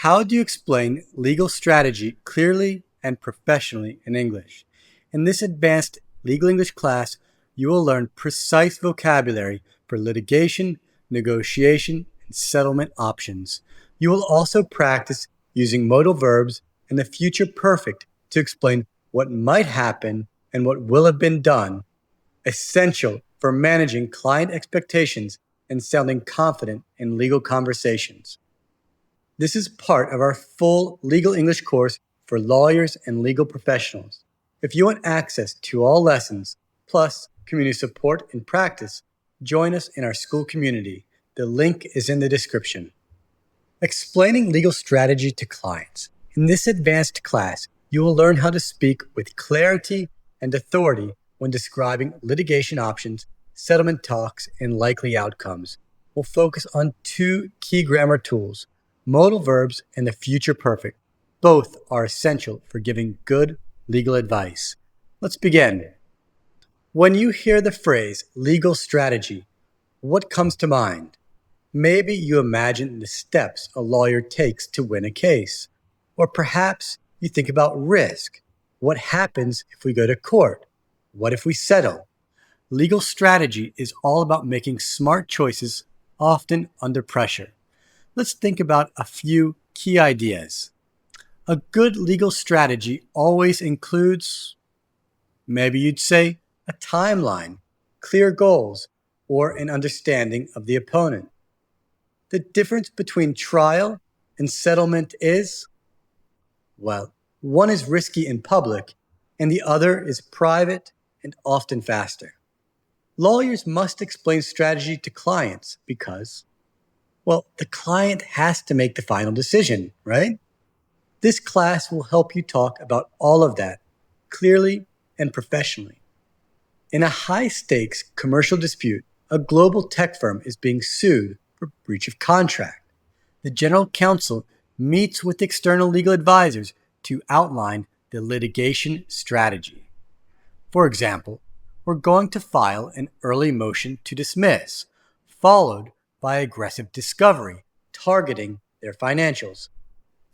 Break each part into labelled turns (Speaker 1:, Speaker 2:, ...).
Speaker 1: How do you explain legal strategy clearly and professionally in English? In this advanced legal English class, you will learn precise vocabulary for litigation, negotiation, and settlement options. You will also practice using modal verbs and the future perfect to explain what might happen and what will have been done, essential for managing client expectations and sounding confident in legal conversations. This is part of our full legal English course for lawyers and legal professionals. If you want access to all lessons, plus community support and practice, join us in our school community. The link is in the description. Explaining legal strategy to clients. In this advanced class, you will learn how to speak with clarity and authority when describing litigation options, settlement talks, and likely outcomes. We'll focus on two key grammar tools: modal verbs and the future perfect. Both are essential for giving good legal advice. Let's begin. When you hear the phrase legal strategy, what comes to mind? Maybe you imagine the steps a lawyer takes to win a case. Or perhaps you think about risk. What happens if we go to court? What if we settle? Legal strategy is all about making smart choices, often under pressure. Let's think about a few key ideas. A good legal strategy always includes, maybe you'd say, a timeline, clear goals, or an understanding of the opponent. The difference between trial and settlement is, well, one is risky in public and the other is private and often faster. Lawyers must explain strategy to clients because, well, the client has to make the final decision, right? This class will help you talk about all of that clearly and professionally. In a high-stakes commercial dispute, a global tech firm is being sued for breach of contract. The general counsel meets with external legal advisors to outline the litigation strategy. For example, we're going to file an early motion to dismiss, followed by aggressive discovery, targeting their financials.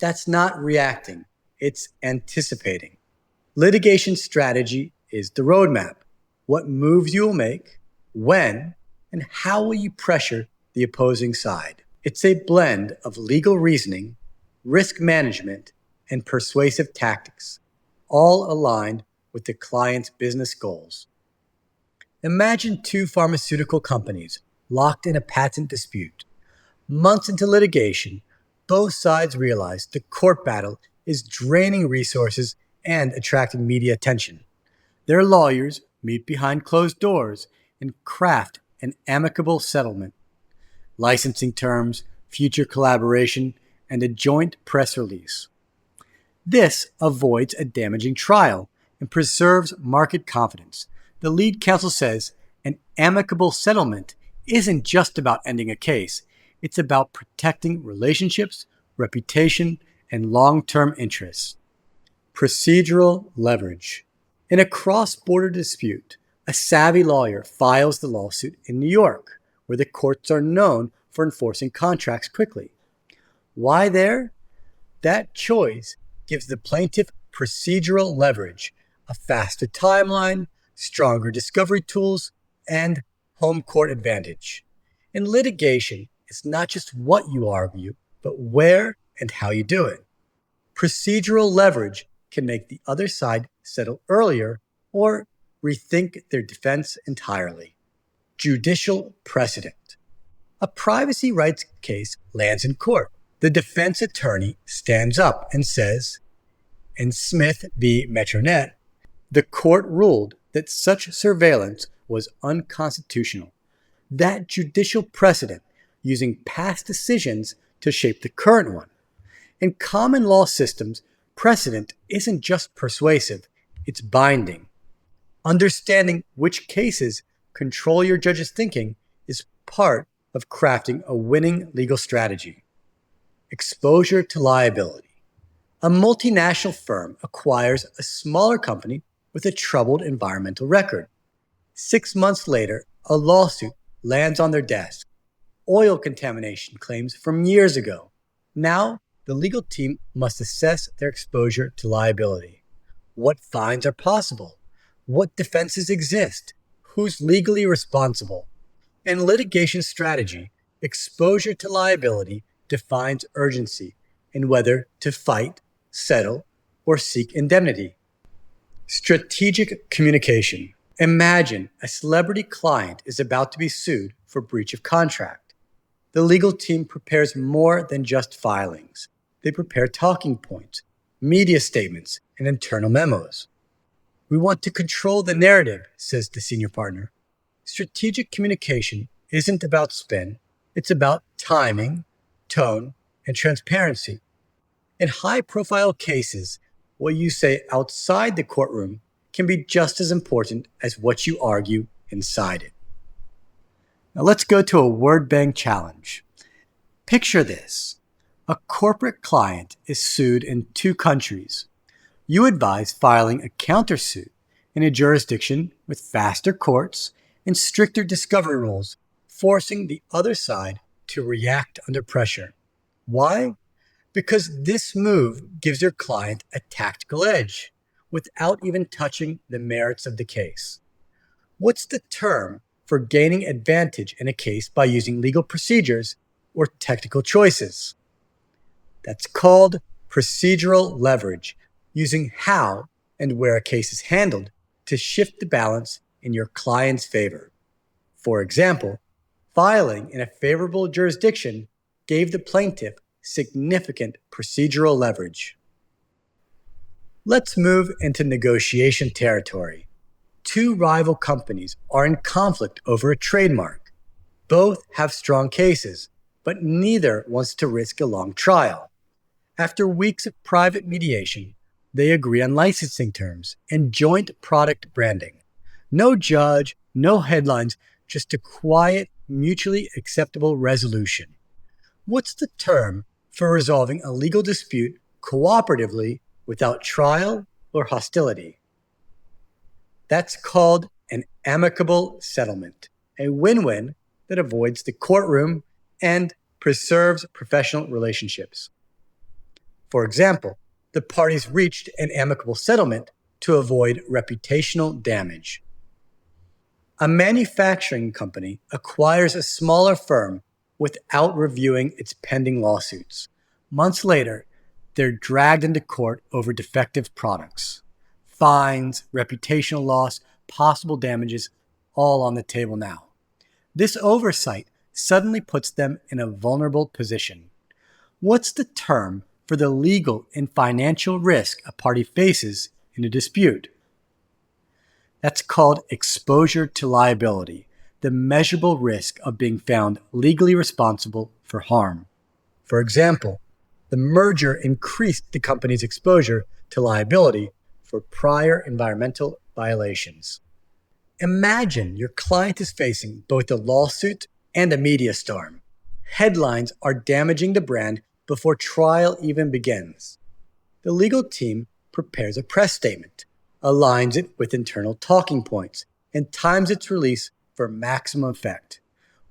Speaker 1: That's not reacting, it's anticipating. Litigation strategy is the roadmap. What moves you will make, when, and how will you pressure the opposing side. It's a blend of legal reasoning, risk management, and persuasive tactics, all aligned with the client's business goals. Imagine two pharmaceutical companies locked in a patent dispute. Months into litigation, both sides realize the court battle is draining resources and attracting media attention. Their lawyers meet behind closed doors and craft an amicable settlement. Licensing terms, future collaboration, and a joint press release. This avoids a damaging trial and preserves market confidence. The lead counsel says an amicable settlement isn't just about ending a case. It's about protecting relationships, reputation, and long-term interests. Procedural leverage. In a cross-border dispute, a savvy lawyer files the lawsuit in New York, where the courts are known for enforcing contracts quickly. Why there? That choice gives the plaintiff procedural leverage, a faster timeline, stronger discovery tools, and home court advantage. In litigation, it's not just what you argue, but where and how you do it. Procedural leverage can make the other side settle earlier or rethink their defense entirely. Judicial precedent. A privacy rights case lands in court. The defense attorney stands up and says, in Smith v. Metronet, the court ruled that such surveillance was unconstitutional. That judicial precedent, using past decisions to shape the current one. In common law systems, precedent isn't just persuasive, it's binding. Understanding which cases control your judge's thinking is part of crafting a winning legal strategy. Exposure to liability. A multinational firm acquires a smaller company with a troubled environmental record. 6 months later, a lawsuit lands on their desk. Oil contamination claims from years ago. Now, the legal team must assess their exposure to liability. What fines are possible? What defenses exist? Who's legally responsible? In litigation strategy, exposure to liability defines urgency and whether to fight, settle, or seek indemnity. Strategic communication. Imagine a celebrity client is about to be sued for breach of contract. The legal team prepares more than just filings. They prepare talking points, media statements, and internal memos. We want to control the narrative, says the senior partner. Strategic communication isn't about spin, it's about timing, tone, and transparency. In high-profile cases, what you say outside the courtroom can be just as important as what you argue inside it. Now let's go to a word bank challenge. Picture this. A corporate client is sued in 2 countries. You advise filing a countersuit in a jurisdiction with faster courts and stricter discovery rules, forcing the other side to react under pressure. Why? Because this move gives your client a tactical edge without even touching the merits of the case. What's the term for gaining advantage in a case by using legal procedures or technical choices? That's called procedural leverage, using how and where a case is handled to shift the balance in your client's favor. For example, filing in a favorable jurisdiction gave the plaintiff significant procedural leverage. Let's move into negotiation territory. 2 rival companies are in conflict over a trademark. Both have strong cases, but neither wants to risk a long trial. After weeks of private mediation, they agree on licensing terms and joint product branding. No judge, no headlines, just a quiet, mutually acceptable resolution. What's the term for resolving a legal dispute cooperatively without trial or hostility? That's called an amicable settlement, a win-win that avoids the courtroom and preserves professional relationships. For example, the parties reached an amicable settlement to avoid reputational damage. A manufacturing company acquires a smaller firm without reviewing its pending lawsuits. Months later, they're dragged into court over defective products. Fines, reputational loss, possible damages, all on the table now. This oversight suddenly puts them in a vulnerable position. What's the term for the legal and financial risk a party faces in a dispute? That's called exposure to liability, the measurable risk of being found legally responsible for harm. For example, the merger increased the company's exposure to liability for prior environmental violations. Imagine your client is facing both a lawsuit and a media storm. Headlines are damaging the brand before trial even begins. The legal team prepares a press statement, aligns it with internal talking points, and times its release for maximum effect.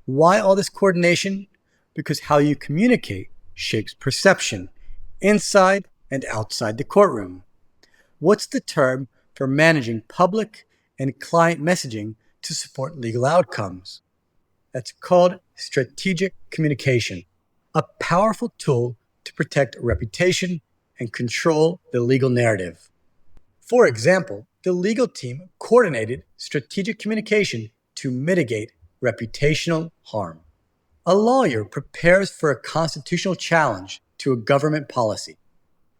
Speaker 1: Why all this coordination? Because how you communicate shapes perception, inside and outside the courtroom. What's the term for managing public and client messaging to support legal outcomes? That's called strategic communication, a powerful tool to protect reputation and control the legal narrative. For example, the legal team coordinated strategic communication to mitigate reputational harm. A lawyer prepares for a constitutional challenge to a government policy.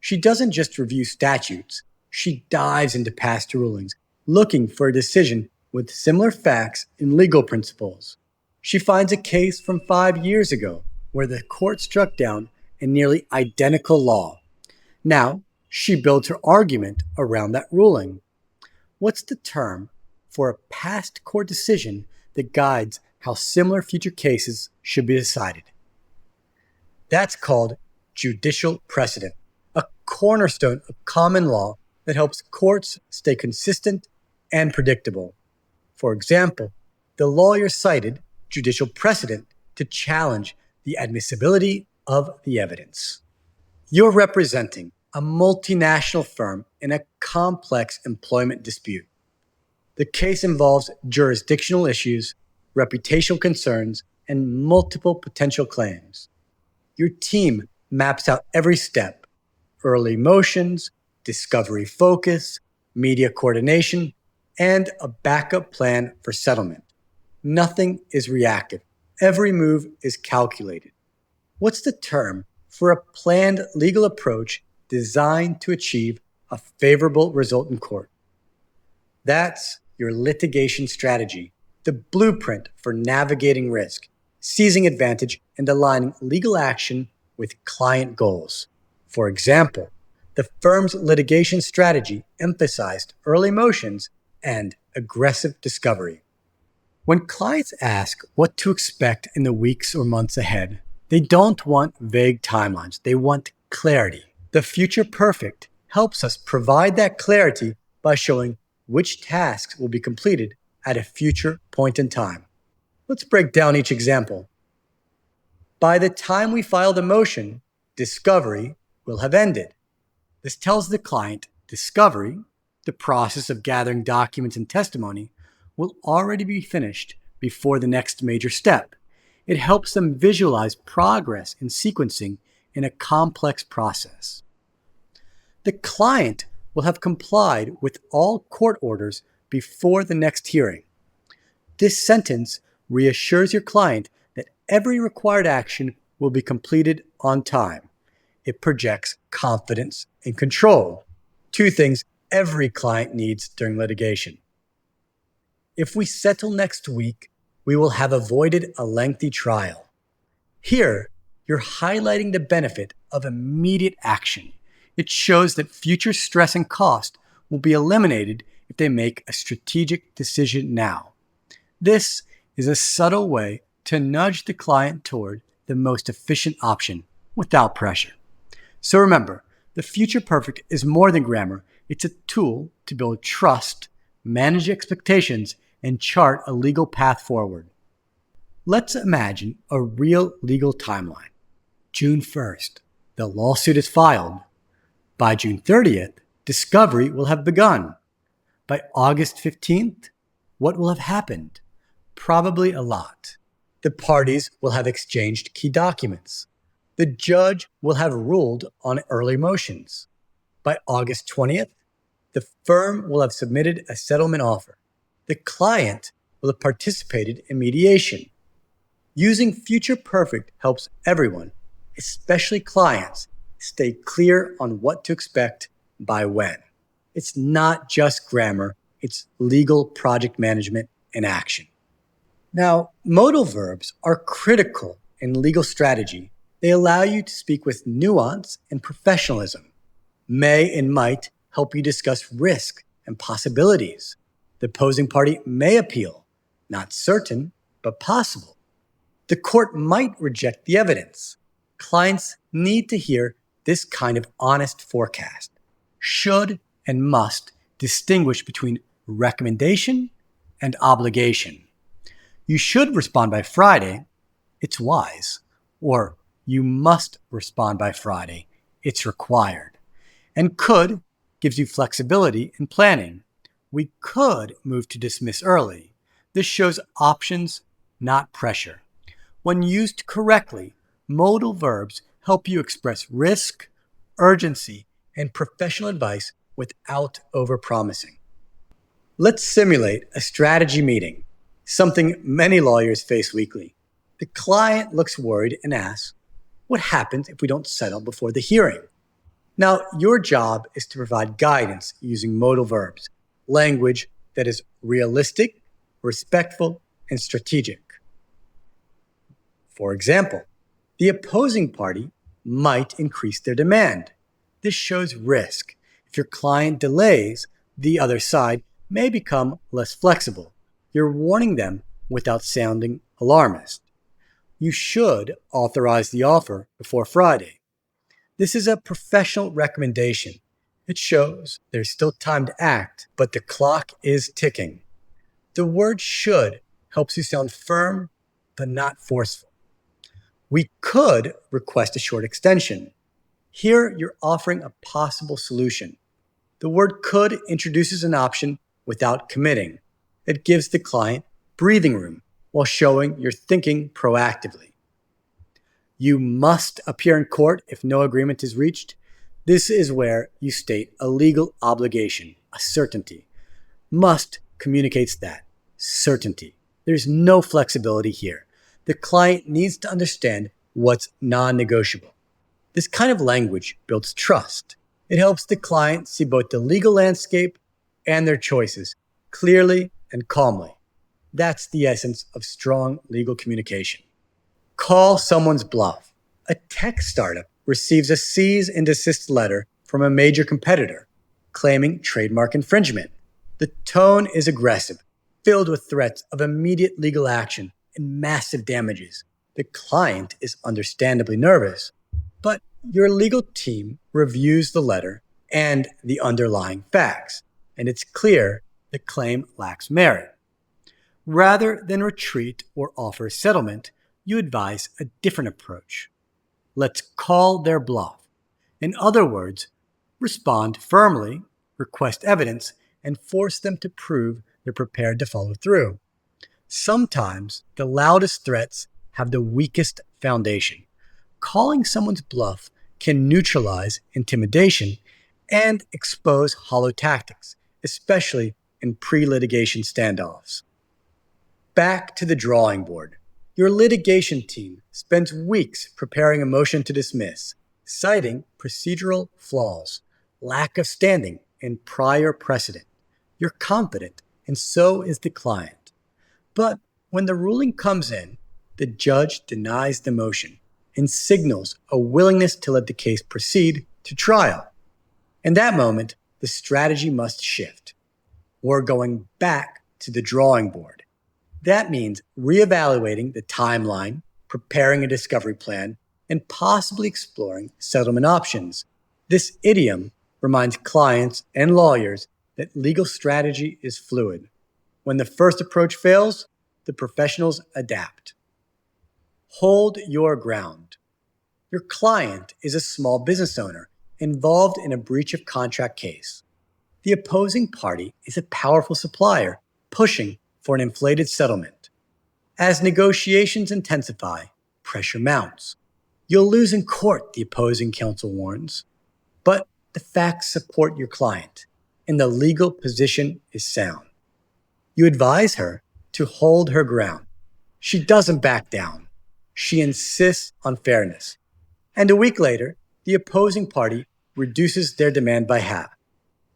Speaker 1: She doesn't just review statutes, she dives into past rulings, looking for a decision with similar facts and legal principles. She finds a case from 5 years ago where the court struck down a nearly identical law. Now, she builds her argument around that ruling. What's the term for a past court decision that guides how similar future cases should be decided? That's called judicial precedent, a cornerstone of common law that helps courts stay consistent and predictable. For example, the lawyer cited judicial precedent to challenge the admissibility of the evidence. You're representing a multinational firm in a complex employment dispute. The case involves jurisdictional issues, reputational concerns, and multiple potential claims. Your team maps out every step: early motions, discovery focus, media coordination, and a backup plan for settlement. Nothing is reactive. Every move is calculated. What's the term for a planned legal approach designed to achieve a favorable result in court? That's your litigation strategy, the blueprint for navigating risk, seizing advantage, and aligning legal action with client goals. For example, the firm's litigation strategy emphasized early motions and aggressive discovery. When clients ask what to expect in the weeks or months ahead, they don't want vague timelines. They want clarity. The Future Perfect helps us provide that clarity by showing which tasks will be completed at a future point in time. Let's break down each example. By the time we file the motion, discovery will have ended. This tells the client discovery, the process of gathering documents and testimony, will already be finished before the next major step. It helps them visualize progress in sequencing in a complex process. The client will have complied with all court orders before the next hearing. This sentence reassures your client that every required action will be completed on time. It projects confidence and control, two things every client needs during litigation. If we settle next week, we will have avoided a lengthy trial. Here, you're highlighting the benefit of immediate action. It shows that future stress and cost will be eliminated if they make a strategic decision now. This is a subtle way to nudge the client toward the most efficient option without pressure. So remember, the Future Perfect is more than grammar. It's a tool to build trust, manage expectations, and chart a legal path forward. Let's imagine a real legal timeline. June 1st, the lawsuit is filed. By June 30th, discovery will have begun. By August 15th, what will have happened? Probably a lot. The parties will have exchanged key documents. The judge will have ruled on early motions. By August 20th, the firm will have submitted a settlement offer. The client will have participated in mediation. Using Future Perfect helps everyone, especially clients, stay clear on what to expect by when. It's not just grammar, it's legal project management in action. Now, modal verbs are critical in legal strategy. They allow you to speak with nuance and professionalism. May and might help you discuss risk and possibilities. The opposing party may appeal, not certain, but possible. The court might reject the evidence. Clients need to hear this kind of honest forecast. Should and must distinguish between recommendation and obligation. You should respond by Friday. It's wise. Or you must respond by Friday. It's required. And could gives you flexibility in planning. We could move to dismiss early. This shows options, not pressure. When used correctly, modal verbs help you express risk, urgency, and professional advice without overpromising. Let's simulate a strategy meeting, something many lawyers face weekly. The client looks worried and asks, what happens if we don't settle before the hearing? Now, your job is to provide guidance using modal verbs, language that is realistic, respectful, and strategic. For example, the opposing party might increase their demand. This shows risk. If your client delays, the other side may become less flexible. You're warning them without sounding alarmist. You should authorize the offer before Friday. This is a professional recommendation. It shows there's still time to act, but the clock is ticking. The word should helps you sound firm, but not forceful. We could request a short extension. Here, you're offering a possible solution. The word could introduces an option without committing. It gives the client breathing room while showing you're thinking proactively. You must appear in court if no agreement is reached. This is where you state a legal obligation, a certainty. Must communicates that. Certainty. There's no flexibility here. The client needs to understand what's non-negotiable. This kind of language builds trust. It helps the client see both the legal landscape and their choices clearly and calmly. That's the essence of strong legal communication. Call someone's bluff. A tech startup receives a cease and desist letter from a major competitor claiming trademark infringement. The tone is aggressive, filled with threats of immediate legal action and massive damages. The client is understandably nervous, but your legal team reviews the letter and the underlying facts, and it's clear the claim lacks merit. Rather than retreat or offer settlement, you advise a different approach. Let's call their bluff. In other words, respond firmly, request evidence, and force them to prove they're prepared to follow through. Sometimes the loudest threats have the weakest foundation. Calling someone's bluff can neutralize intimidation and expose hollow tactics, especially in pre-litigation standoffs. Back to the drawing board. Your litigation team spends weeks preparing a motion to dismiss, citing procedural flaws, lack of standing, and prior precedent. You're confident, and so is the client. But when the ruling comes in, the judge denies the motion and signals a willingness to let the case proceed to trial. In that moment, the strategy must shift. We're going back to the drawing board. That means reevaluating the timeline, preparing a discovery plan, and possibly exploring settlement options. This idiom reminds clients and lawyers that legal strategy is fluid. When the first approach fails, the professionals adapt. Hold your ground. Your client is a small business owner involved in a breach of contract case. The opposing party is a powerful supplier pushing for an inflated settlement. As negotiations intensify, pressure mounts. You'll lose in court, the opposing counsel warns. But the facts support your client, and the legal position is sound. You advise her to hold her ground. She doesn't back down. She insists on fairness. And a week later, the opposing party reduces their demand by half.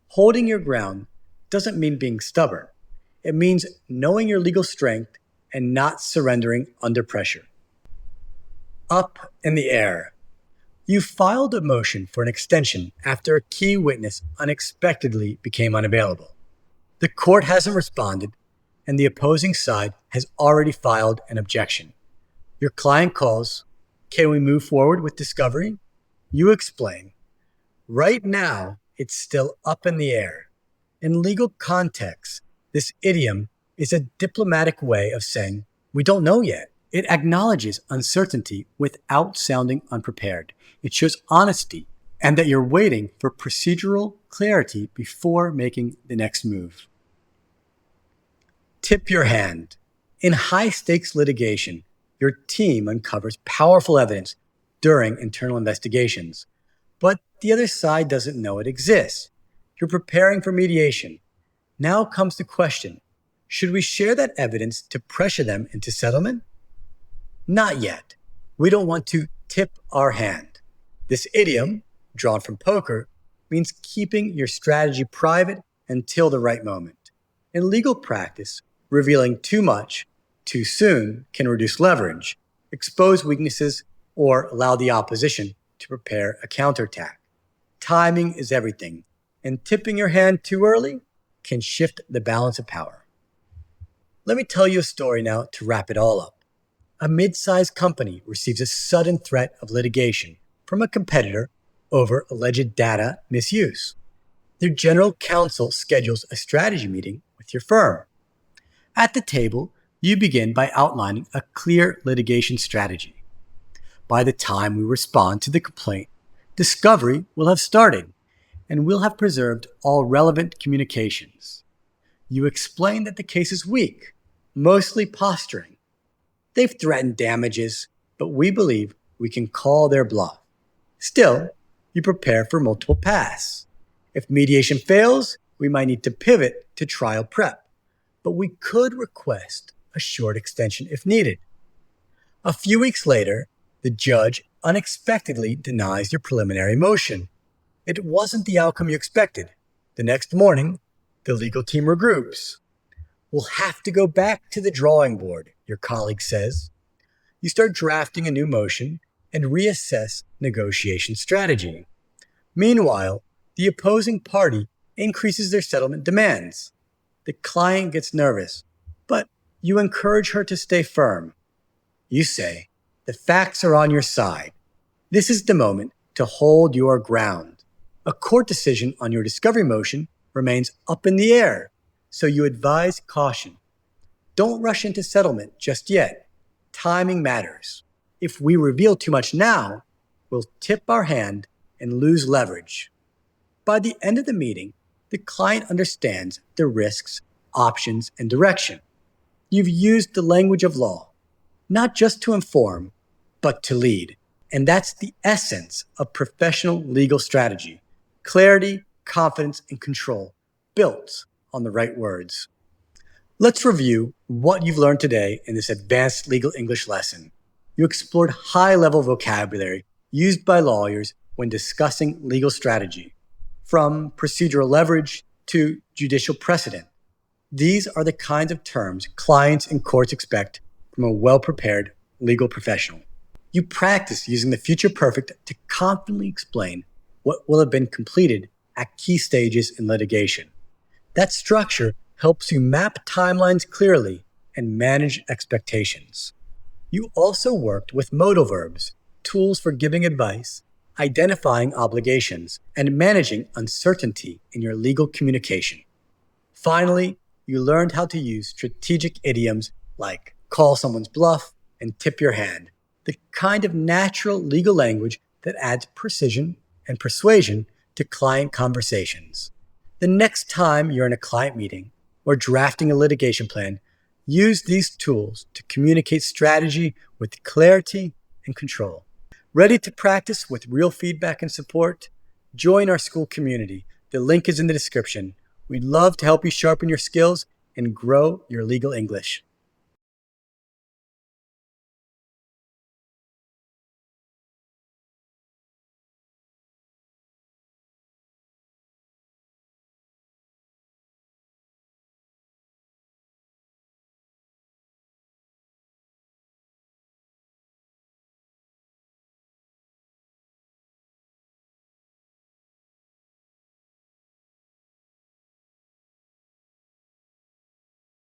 Speaker 1: Holding your ground doesn't mean being stubborn. It means knowing your legal strength and not surrendering under pressure. Up in the air. You filed a motion for an extension after a key witness unexpectedly became unavailable. The court hasn't responded, and the opposing side has already filed an objection. Your client calls, "Can we move forward with discovery?" You explain, "Right now, it's still up in the air." In legal context, this idiom is a diplomatic way of saying, "We don't know yet." It acknowledges uncertainty without sounding unprepared. It shows honesty and that you're waiting for procedural clarity before making the next move. Tip your hand. In high-stakes litigation, your team uncovers powerful evidence during internal investigations, but the other side doesn't know it exists. You're preparing for mediation. Now comes the question, should we share that evidence to pressure them into settlement? Not yet. We don't want to tip our hand. This idiom, drawn from poker, means keeping your strategy private until the right moment. In legal practice, revealing too much, too soon can reduce leverage, expose weaknesses, or allow the opposition to prepare a counterattack. Timing is everything, and tipping your hand too early can shift the balance of power. Let me tell you a story now to wrap it all up. A mid-sized company receives a sudden threat of litigation from a competitor over alleged data misuse. Their general counsel schedules a strategy meeting with your firm. At the table, you begin by outlining a clear litigation strategy. By the time we respond to the complaint, Discovery will have started, and we'll have preserved all relevant communications. You explain that the case is weak, mostly posturing. They've threatened damages, but we believe we can call their bluff. Still, you prepare for multiple paths. If mediation fails, we might need to pivot to trial prep, but we could request a short extension if needed. A few weeks later, the judge unexpectedly denies your preliminary motion. It wasn't the outcome you expected. The next morning, the legal team regroups. We'll have to go back to the drawing board, your colleague says. You start drafting a new motion and reassess negotiation strategy. Meanwhile, the opposing party increases their settlement demands. The client gets nervous, but you encourage her to stay firm. You say, the facts are on your side. This is the moment to hold your ground. A court decision on your discovery motion remains up in the air, so you advise caution. Don't rush into settlement just yet. Timing matters. If we reveal too much now, we'll tip our hand and lose leverage. By the end of the meeting, the client understands the risks, options, and direction. You've used the language of law, not just to inform, but to lead. And that's the essence of professional legal strategy: clarity, confidence, and control, built on the right words. Let's review what you've learned today in this advanced legal English lesson. You explored high-level vocabulary used by lawyers when discussing legal strategy, from procedural leverage to judicial precedent. These are the kinds of terms clients and courts expect from a well-prepared legal professional. You practice using the future perfect to confidently explain what will have been completed at key stages in litigation. That structure helps you map timelines clearly and manage expectations. You also worked with modal verbs, tools for giving advice, identifying obligations, and managing uncertainty in your legal communication. Finally, you learned how to use strategic idioms like call someone's bluff and tip your hand, the kind of natural legal language that adds precision and persuasion to client conversations. The next time you're in a client meeting or drafting a litigation plan, use these tools to communicate strategy with clarity and control. Ready to practice with real feedback and support? Join our school community. The link is in the description. We'd love to help you sharpen your skills and grow your legal English.